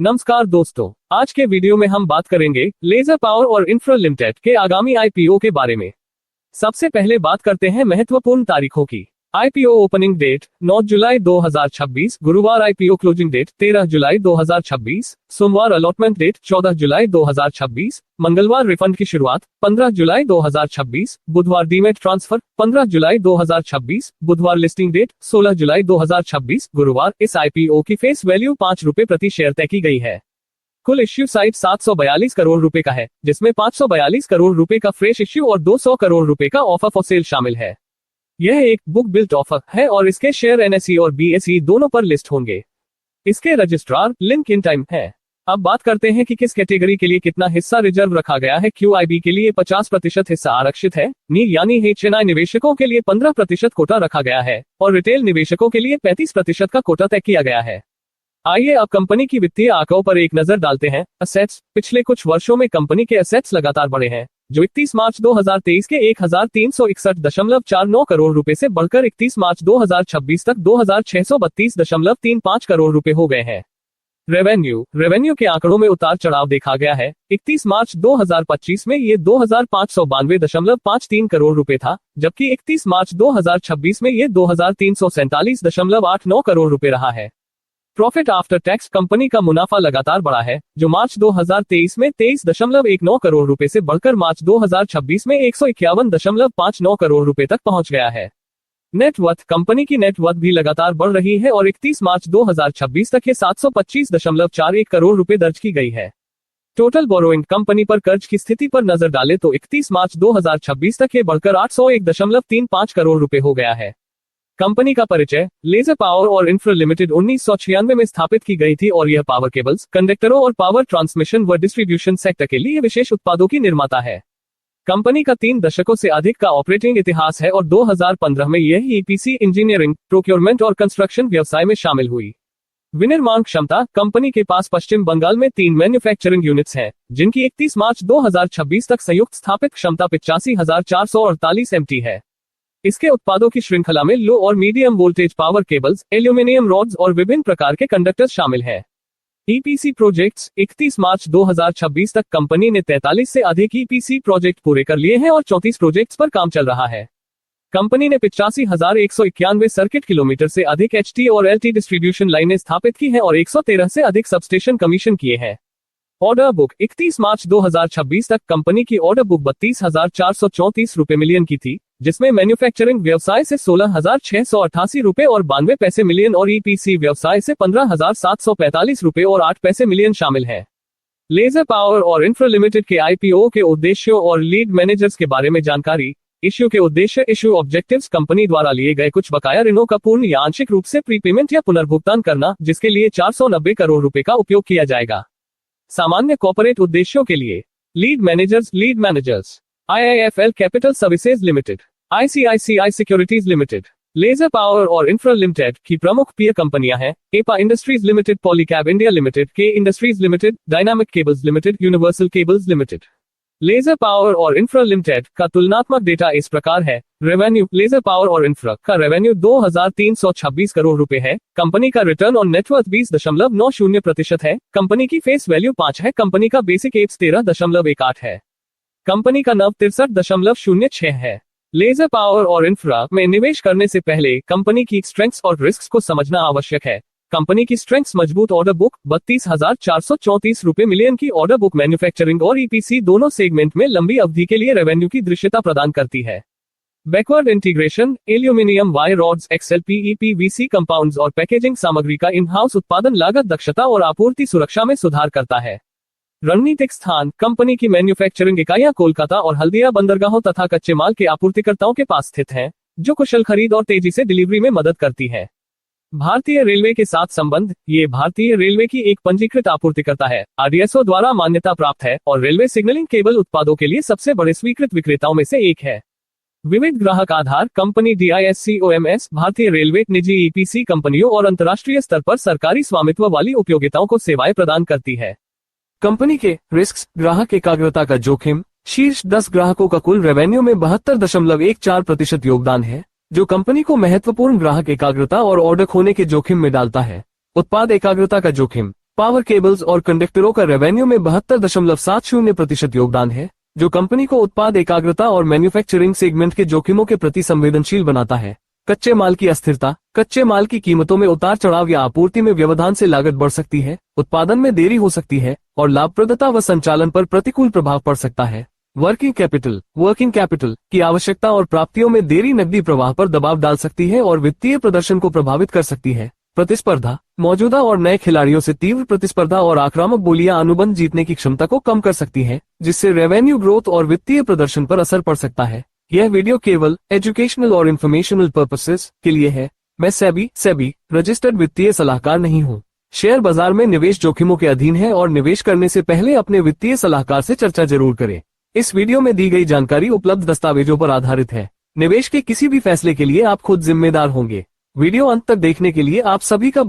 नमस्कार दोस्तों, आज के वीडियो में हम बात करेंगे लेजर पावर और इंफ्रा लिमिटेड के आगामी आईपीओ के बारे में। सबसे पहले बात करते हैं महत्वपूर्ण तारीखों की। आईपीओ ओपनिंग डेट 9 जुलाई 2026, गुरुवार आईपीओ क्लोजिंग डेट 13 जुलाई 2026, सोमवार अलॉटमेंट डेट 14 जुलाई 2026, मंगलवार रिफंड की शुरुआत 15 जुलाई 2026, बुधवार डीमेट ट्रांसफर 15 जुलाई 2026, बुधवार लिस्टिंग डेट 16 जुलाई 2026, गुरुवार। इस आईपीओ की फेस वैल्यू ₹5 प्रति शेयर तय की गई है। कुल इश्यू साइज 742 करोड़ रुपए का है, जिसमें 542 करोड़ रुपए का फ्रेश इश्यू और 200 करोड़ रुपए का ऑफर फॉर सेल शामिल है। यह एक बुक बिल्ट ऑफर है और इसके शेयर एनएसई और बीएसई दोनों पर लिस्ट होंगे। इसके रजिस्ट्रार लिंक इन टाइम है। अब बात करते हैं कि किस कैटेगरी के लिए कितना हिस्सा रिजर्व रखा गया है। क्यूआईबी के लिए 50% हिस्सा आरक्षित है। नी यानी एचएनआई निवेशकों के लिए 15% कोटा रखा गया है और रिटेल निवेशकों के लिए 35% का कोटा तय किया गया है। आइए अब कंपनी की वित्तीय आंकड़ों पर एक नजर डालते हैं। असेट्स। पिछले कुछ वर्षों में कंपनी के असेट्स लगातार बढ़े हैं, जो 31 मार्च 2023 के 1361.49 करोड़ रुपए से बढ़कर 31 मार्च 2026 तक 2632.35 करोड़ रुपए हो गए हैं। रेवेन्यू के आंकड़ों में उतार चढ़ाव देखा गया है। 31 मार्च 2025 में ये 2592.53 करोड़ रुपए था, जबकि 31 मार्च 2026 में ये 2347.89 करोड़ रुपए रहा है। Profit after tax. कंपनी का मुनाफा लगातार बढ़ा है, जो मार्च 2023 में 23.19 करोड़ रुपए से बढ़कर मार्च 2026 में 151.59 करोड़ रुपए तक पहुंच गया है। नेटवर्थ। कंपनी की नेटवर्थ भी लगातार बढ़ रही है और 31 मार्च 2026 तक ये 725.41 करोड़ रुपए दर्ज की गई है। Total borrowing. कंपनी पर कर्ज की स्थिति पर नजर डालें तो 31 मार्च 2026 तक ये बढ़कर 801.35 करोड़ रुपए हो गया है। कंपनी का परिचय। लेजर पावर और इंफ्रा लिमिटेड 1996 में स्थापित की गई थी और यह पावर केबल्स, कंडक्टरों और पावर ट्रांसमिशन व डिस्ट्रीब्यूशन सेक्टर के लिए विशेष उत्पादों की निर्माता है। कंपनी का 3 दशकों से अधिक का ऑपरेटिंग इतिहास है और 2015 में यह ईपीसी, इंजीनियरिंग, प्रोक्योरमेंट और कंस्ट्रक्शन व्यवसाय में शामिल हुई। विनिर्माण क्षमता। कंपनी के पास पश्चिम बंगाल में 3 मैन्युफैक्चरिंग यूनिट्स हैं, जिनकी 31 मार्च 2026 तक संयुक्त स्थापित क्षमता 85,448 MT है। इसके उत्पादों की श्रृंखला में लो और medium voltage power cables, aluminium rods और विभिन्न प्रकार के कंडक्टर्स शामिल हैं। EPC projects. 31 मार्च 2026 तक कंपनी ने 43 से अधिक ईपीसी प्रोजेक्ट पूरे कर लिए हैं और 34 प्रोजेक्ट्स पर काम चल रहा है। कंपनी ने 85,191 सर्किट किलोमीटर से अधिक एचटी और एलटी डिस्ट्रीब्यूशन लाइनें स्थापित की हैं और 113 से अधिक सबस्टेशन कमीशन किए हैं। Order book. 31 मार्च 2026 तक कंपनी की ऑर्डर बुक 32,434 रुपए मिलियन की थी, जिसमें मैन्युफैक्चरिंग व्यवसाय से 16,688 रुपए और 92 पैसे मिलियन और ईपीसी व्यवसाय से 15,745 रुपए और 8 पैसे मिलियन शामिल है। लेजर पावर और इंफ्रा लिमिटेड के आईपीओ के उद्देश्यों और लीड मैनेजर्स के बारे में जानकारी। इश्यू के उद्देश्य। Issue objectives. कंपनी द्वारा लिए गए कुछ बकाया ऋणों का पूर्ण या आंशिक रूप से प्रीपेमेंट या पुनर्भुगतान करना, जिसके लिए 490 करोड़ रुपए का उपयोग किया जाएगा। सामान्य कॉर्पोरेट उद्देश्यों के लिए। Lead managers. IIFL capital services limited, ICICI securities limited. Laser power और इंफ्रा लिमिटेड की प्रमुख पीयर कंपनियां हैं Apar industries limited, Polycab India limited, के industries limited, dynamic cables limited, universal cables limited. Laser power और इंफ्रा लिमिटेड का तुलनात्मक data इस प्रकार है। रेवेन्यू। लेजर पावर और इंफ्रा का रेवेन्यू 2,326 करोड़ रुपए है। कंपनी का रिटर्न ऑन नेटवर्थ 20.90% है। कंपनी की फेस वैल्यू 5 है। कंपनी का बेसिक एप्स 13.18 है। कंपनी का नव 63.06 है। लेजर पावर और इंफ्रा में निवेश करने से पहले कंपनी की स्ट्रेंथ्स और रिस्क्स को समझना आवश्यक है। कंपनी की स्ट्रेंथ्स। मजबूत ऑर्डर बुक। 32,434 रुपए मिलियन की ऑर्डर बुक मैन्युफैक्चरिंग और ईपीसी दोनों सेगमेंट में लंबी अवधि के लिए रेवेन्यू की दृश्यता प्रदान करती है। Backward integration. Aluminium wire rods, XLP, EPVC compounds और पैकेजिंग सामग्री का इन हाउस उत्पादन लागत, दक्षता और आपूर्ति सुरक्षा में सुधार करता है। रणनीतिक स्थान। कंपनी की मैन्युफैक्चरिंग इकाइयां कोलकाता और हल्दिया बंदरगाहों तथा कच्चे माल के आपूर्तिकर्ताओं के पास स्थित हैं, जो कुशल खरीद और तेजी से डिलीवरी में मदद करती है। भारतीय रेलवे के साथ संबंध। ये भारतीय रेलवे की एक पंजीकृत आपूर्तिकर्ता है, RDSO द्वारा मान्यता प्राप्त है और रेलवे सिग्नलिंग केबल उत्पादों के लिए सबसे बड़े स्वीकृत विक्रेताओं में से एक है। विविध ग्राहक आधार। कंपनी DISCOMS भारतीय रेलवे, निजी ईपीसी कंपनियों और अंतर्राष्ट्रीय स्तर पर सरकारी स्वामित्व वाली उपयोगिताओं को सेवाएं प्रदान करती है। कंपनी के रिस्क। ग्राहक एकाग्रता का जोखिम। शीर्ष 10 ग्राहकों का कुल रेवेन्यू में 72.14% योगदान है, जो कंपनी को महत्वपूर्ण ग्राहक एकाग्रता और ऑर्डर खोने के जोखिम में डालता है। उत्पाद एकाग्रता का जोखिम। पावर केबल्स और कंडक्टरों का रेवेन्यू में 72.70% योगदान है, जो कंपनी को उत्पाद एकाग्रता और मैन्युफैक्चरिंग सेगमेंट के जोखिमों के प्रति संवेदनशील बनाता है। कच्चे माल की अस्थिरता। कच्चे माल की कीमतों में उतार चढ़ाव या आपूर्ति में व्यवधान से लागत बढ़ सकती है, उत्पादन में देरी हो सकती है और लाभप्रदता व संचालन पर प्रतिकूल प्रभाव पड़ सकता है। वर्किंग कैपिटल की आवश्यकता और प्राप्तियों में देरी नकदी प्रवाह पर दबाव डाल सकती है और वित्तीय प्रदर्शन को प्रभावित कर सकती है। प्रतिस्पर्धा। मौजूदा और नए खिलाड़ियों से तीव्र प्रतिस्पर्धा और आक्रामक बोलियां अनुबंध जीतने की क्षमता को कम कर सकती है, जिससे रेवेन्यू ग्रोथ और वित्तीय प्रदर्शन पर असर पड़ सकता है। यह वीडियो केवल एजुकेशनल और इंफॉर्मेशनल पर्पसेस के लिए है। मैं सेबी रजिस्टर्ड वित्तीय सलाहकार नहीं हूँ। शेयर बाजार में निवेश जोखिमों के अधीन है और निवेश करने से पहले अपने वित्तीय सलाहकार से चर्चा जरूर करें। इस वीडियो में दी गई जानकारी उपलब्ध दस्तावेजों पर आधारित है। निवेश के किसी भी फैसले के लिए आप खुद जिम्मेदार होंगे। वीडियो अंत तक देखने के लिए आप सभी का बहुत